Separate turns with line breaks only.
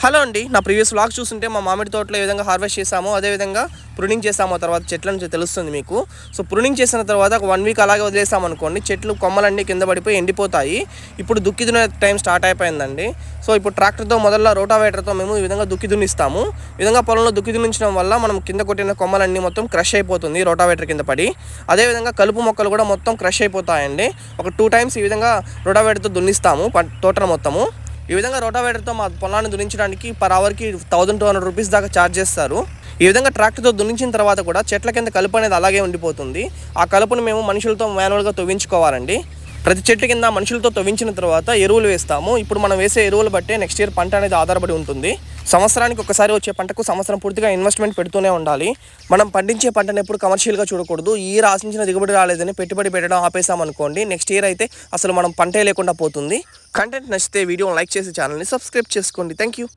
Hello అండి, నా previous vlog చూస్తుంటే మా మామిడి తోటలో ఏ విధంగా హార్వెస్ట్ చేసామో అదేవిధంగా ప్రూనింగ్ చేసామో తర్వాత చెట్ల నుంచి తెలుస్తుంది మీకు. సో ప్రూనింగ్ చేసిన తర్వాత ఒక 1 వీక్ అలాగే వదిలేసామనుకోండి, చెట్లు కొమ్మలన్నీ కింద పడిపోయి ఎండిపోతాయి. ఇప్పుడు దుక్కి దున్నే టైం స్టార్ట్ అయిపోయిందండి. సో ఇప్పుడు ట్రాక్టర్తో మొదల్లో రోటావేటర్తో మేము ఈ విధంగా దుక్కి దున్నిస్తాము. ఈ విధంగా పొలంలో దుక్కి దున్నించడం వల్ల మనం కింద కొట్టిన కొమ్మలన్నీ మొత్తం క్రష్ అయిపోతుంది రోటావేటర్ కింద పడి. అదేవిధంగా కలుపు మొక్కలు కూడా మొత్తం క్రష్ అయిపోతాయండి. ఒక 2 టైమ్స్ ఈ విధంగా రోటావేటర్తో దున్నిస్తాము తోటను మొత్తము. ఈ విధంగా రోటావేటర్తో మా పొలాన్ని దున్నించడానికి పర్ అవర్కి 1200 రూపీస్ దాకా ఛార్జ్ చేస్తారు. ఈ విధంగా ట్రాక్టర్తో దున్నించిన తర్వాత కూడా చెట్ల కింద కలుపు అనేది అలాగే ఉండిపోతుంది. ఆ కలుపును మేము మనుషులతో మాన్యువల్గా తవ్వించుకోవాలండి. ప్రతి చెట్టు కింద మనుషులతో తవ్వించిన తర్వాత ఎరువులు వేస్తాము. ఇప్పుడు మనం వేసే ఎరువులు బట్టే నెక్స్ట్ ఇయర్ పంట అనేది ఆధారపడి ఉంటుంది. సంవత్సరానికి ఒకసారి వచ్చే పంటకు సంవత్సరం పూర్తిగా ఇన్వెస్ట్మెంట్ పెడుతూనే ఉండాలి. మనం పండించే పంటను ఎప్పుడు కమర్షియల్గా చూడకూడదు. ఈ ఇయర్ ఆశించిన దిగుబడి రాలేదని పెట్టుబడి పెట్టడం ఆపేసామనుకోండి, నెక్స్ట్ ఇయర్ అయితే అసలు మనం పంటే లేకుండా పోతుంది. కంటెంట్ నచ్చితే వీడియోని లైక్ చేసి ఛానల్ని సబ్స్క్రైబ్ చేసుకోండి. Thank you.